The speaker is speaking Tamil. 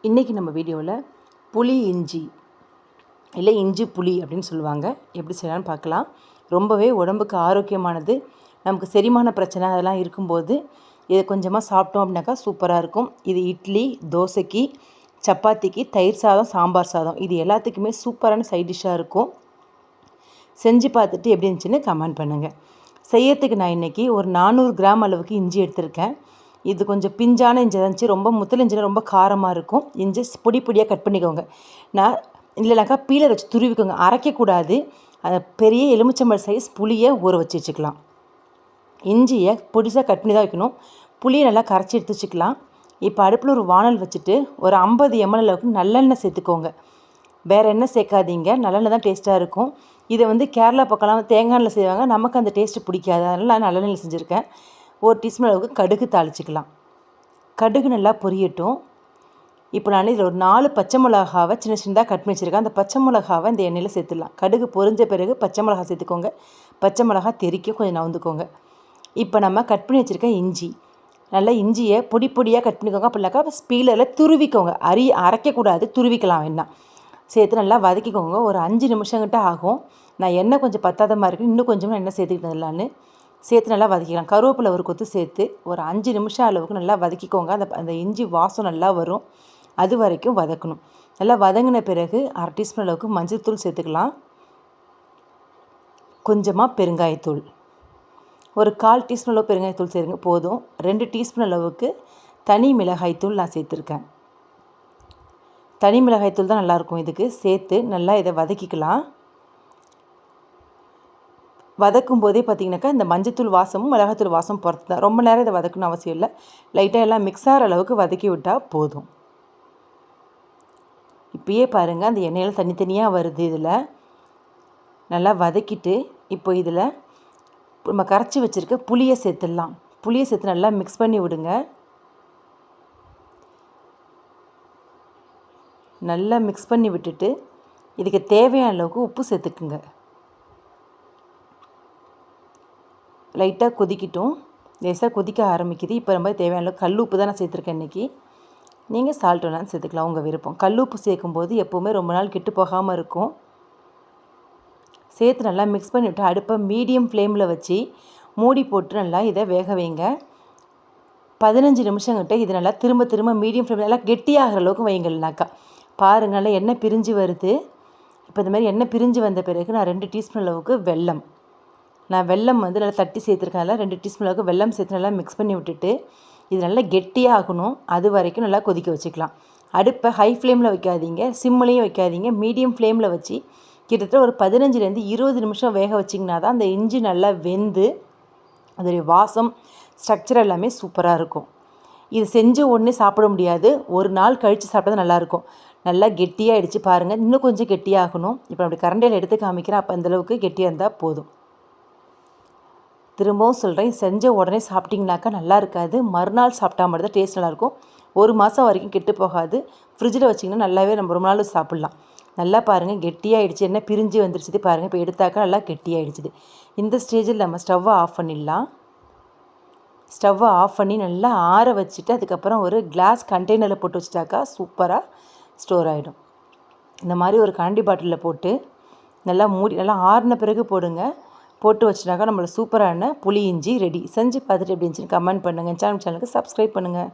இன்றைக்கி நம்ம வீடியோவில் புளி இஞ்சி இல்லை இஞ்சி புளி அப்படின்னு சொல்லுவாங்க, எப்படி செய்யலாம்னு பார்க்கலாம். ரொம்பவே உடம்புக்கு ஆரோக்கியமானது. நமக்கு செரிமான பிரச்சனை அதெல்லாம் இருக்கும்போது இதை கொஞ்சமாக சாப்பிட்டோம் அப்படின்னாக்கா சூப்பராக இருக்கும். இது இட்லி, தோசைக்கு, சப்பாத்திக்கு, தயிர் சாதம், சாம்பார் சாதம் இது எல்லாத்துக்குமே சூப்பரான சைட் டிஷ்ஷாக இருக்கும். செஞ்சு பார்த்துட்டு எப்படி இருந்துச்சுன்னு கமெண்ட் பண்ணுங்கள். செய்யறதுக்கு நான் இன்றைக்கி ஒரு 400 கிராம் அளவுக்கு இஞ்சி எடுத்திருக்கேன். இது கொஞ்சம் பிஞ்சான இஞ்சி இருந்துச்சு, ரொம்ப முத்தல் இஞ்சினா ரொம்ப காரமாக இருக்கும். இஞ்சி பொடி பொடியாக கட் பண்ணிக்கோங்க. நான் இல்லைனாக்கா பீலர் வச்சு துருவிக்கோங்க, அரைக்கக்கூடாது. அதை பெரிய எலுமிச்சம்பழம் சைஸ் புளியை ஊற வச்சு வச்சுக்கலாம். இஞ்சியை பொடிசாக கட் பண்ணி தான் வைக்கணும். புளியை நல்லா கரைச்சி எடுத்து வச்சுக்கலாம். இப்போ அடுப்பில் ஒரு வானல் வச்சுட்டு ஒரு 50 ml அளவுக்கு நல்லெண்ணெய் சேர்த்துக்கோங்க. வேறு எண்ணெய் சேர்க்காதீங்க, நல்லெண்ணெய் தான் டேஸ்ட்டாக இருக்கும். இதை கேரளா பக்கம்லாம் தேங்காய் எண்ணெயில் செய்வாங்க, நமக்கு அந்த டேஸ்ட்டு பிடிக்காது, அதனால் நான் நல்லெண்ணெயில் செஞ்சுருக்கேன். 1 டீஸ்பூன் அளவுக்கு கடுகு தாளிச்சிக்கலாம். கடுகு நல்லா பொரியட்டும். இப்போ நான் இதில் ஒரு 4 பச்சை மிளகாவை சின்ன சின்னதாக கட் பண்ணி வச்சுருக்கேன். அந்த பச்சை மிளகாவை இந்த எண்ணெயில் சேர்த்துடலாம். கடுகு பொரிஞ்ச பிறகு பச்சை மிளகா சேர்த்துக்கோங்க. பச்சை மிளகா தெறிக்க கொஞ்சம் நவுந்துக்கோங்க. இப்போ நம்ம கட் பண்ணி வச்சுருக்க இஞ்சி, நல்லா இஞ்சியை பொடி பொடியாக கட் பண்ணிக்கோங்க. அப்படின்னாக்கா ஸ்பீலரில் துருவிக்கோங்க, அரைக்கக்கூடாது, துருவிக்கலாம் வேணாம். சேர்த்து நல்லா வதக்கிக்கோங்க. ஒரு 5 நிமிஷங்கிட்ட ஆகும். நான் எண்ணெய் கொஞ்சம் பத்தாத மாதிரி இருக்குது, இன்னும் கொஞ்சமாக எண்ணெய் சேர்த்துக்கிட்டதுலான்னு சேர்த்து நல்லா வதக்கிக்கலாம். கருவேப்பிலை ஒரு கொத்து சேர்த்து ஒரு 5 நிமிஷம் அளவுக்கு நல்லா வதக்கிக்கோங்க. அந்த இஞ்சி வாசம் நல்லா வரும், அது வரைக்கும் வதக்கணும். நல்லா வதங்கின பிறகு 1/2 டீஸ்பூன் அளவுக்கு மஞ்சள் தூள் சேர்த்துக்கலாம். கொஞ்சமாக பெருங்காயத்தூள், ஒரு 1/4 டீஸ்பூன் அளவு பெருங்காயத்தூள் சேருங்க போதும். 2 டீஸ்பூன் அளவுக்கு தனி மிளகாய்த்தூள் நான் சேர்த்துருக்கேன். தனி மிளகாய்த்தூள் தான் நல்லாயிருக்கும் இதுக்கு. சேர்த்து நல்லா இதை வதக்கிக்கலாம். வதக்கும் போதே பார்த்திங்கனாக்கா இந்த மஞ்சத்தூள் வாசமும் மிளகாத்தூள் வாசம் பொறுத்து தான். ரொம்ப நேரம் இதை வதக்கணும் அவசியம் இல்லை. லைட்டாக எல்லாம் மிக்ஸ் ஆகிற அளவுக்கு வதக்கி விட்டால் போதும். இப்போயே பாருங்கள், அந்த எண்ணெயில் தனித்தனியாக வருது. இதில் நல்லா வதக்கிட்டு இப்போ இதில் நம்ம கரைச்சி வச்சுருக்க புளியை சேர்த்துடலாம். புளியை சேர்த்து நல்லா மிக்ஸ் பண்ணி விடுங்க. நல்லா மிக்ஸ் பண்ணி விட்டுட்டு இதுக்கு தேவையான அளவுக்கு உப்பு சேர்த்துக்குங்க. லைட்டாக கொதிக்கட்டும். லேசாக கொதிக்க ஆரம்பிக்குது. இப்போ ரொம்ப தேவையான அளவுக்கு கல் உப்பு தான் நான் சேர்த்துருக்கேன் இன்றைக்கி. நீங்கள் சால்ட் வேணாலும் சேர்த்துக்கலாம், உங்கள் விருப்பம். கல் உப்பு சேர்க்கும்போது எப்போவுமே ரொம்ப நாள் கெட்டு போகாமல் இருக்கும். சேர்த்து நல்லா மிக்ஸ் பண்ணிவிட்டு அடுப்பை மீடியம் ஃப்ளேமில் வச்சு மூடி போட்டு நல்லா இதை வேக வைங்க. 15 நிமிஷங்கிட்ட இது நல்லா திரும்ப திரும்ப மீடியம் ஃப்ளேமில் நல்லா கெட்டியாகிற அளவுக்கு வைங்கள்னாக்கா. பாருங்கள், நல்லா எண்ணெய் பிரிஞ்சு வருது. இப்போ இந்த மாதிரி எண்ணெய் பிரிஞ்சு வந்த பிறகு நான் 2 டீஸ்பூன் அளவுக்கு வெல்லம், நான் வெல்லம் நல்லா தட்டி சேர்த்துருக்கேன். 2 டீஸ்பூன் அளவுக்கு வெல்லம் சேர்த்து நல்லா மிக்ஸ் பண்ணி விட்டுட்டு இது நல்லா கெட்டியாகணும், அது வரைக்கும் நல்லா கொதிக்க வச்சுக்கலாம். அடுப்பை ஹை ஃப்ளேமில் வைக்காதீங்க, சிம்மிலையும் வைக்காதீங்க, மீடியம் ஃப்ளேமில் வச்சு கிட்டத்தட்ட ஒரு 15லேருந்து 20 நிமிஷம் வேக வச்சிங்கன்னா தான் அந்த இஞ்சி நல்லா வெந்து அதோடைய வாசம் ஸ்ட்ரக்சர் எல்லாமே சூப்பராக இருக்கும். இது செஞ்ச உடனே சாப்பிட முடியாது, ஒரு நாள் கழித்து சாப்பிட்டா தான் நல்லாயிருக்கும். நல்லா கெட்டியாகிடுச்சு பாருங்கள், இன்னும் கொஞ்சம் கெட்டியாகணும். இப்போ அப்படி கரண்டியில் எடுத்து காமிக்கிறேன், அப்போ அந்தளவுக்கு கெட்டியாக இருந்தால் போதும். திரும்பவும் சொல்கிறேன், செஞ்ச உடனே சாப்பிட்டிங்கனாக்கா நல்லா இருக்காது, மறுநாள் சாப்பிட்டா மட்டும் தான் டேஸ்ட் நல்லாயிருக்கும். 1 மாதம் வரைக்கும் கெட்டு போகாது. ஃப்ரிட்ஜில் வச்சிங்கன்னா நல்லாவே நம்ம ரொம்ப நாள் சாப்பிட்லாம். நல்லா பாருங்கள், கெட்டியாகிடுச்சு, என்ன பிரிஞ்சு வந்துருச்சுது பாருங்கள். இப்போ எடுத்தாக்கா நல்லா கெட்டியாகிடுச்சுது. இந்த ஸ்டேஜில் நம்ம ஸ்டவ்வை ஆஃப் பண்ணிடலாம். ஸ்டவ்வை ஆஃப் பண்ணி நல்லா ஆற வச்சுட்டு அதுக்கப்புறம் ஒரு கிளாஸ் கண்டெய்னரில் போட்டு வச்சுட்டாக்கா சூப்பராக ஸ்டோர் ஆகிடும். இந்த மாதிரி ஒரு கரண்டி பாட்டிலில் போட்டு நல்லா மூடி நல்லா ஆறின பிறகு போட்டு வச்சுட்டாக்கா நம்மளோட சூப்பரான புளி இஞ்சி ரெடி. செஞ்சு பார்த்துட்டு எப்படி இருந்துச்சுன்னு கமெண்ட் பண்ணுங்கள். சேனலுக்கு சப்ஸ்கிரைப் பண்ணுங்கள்.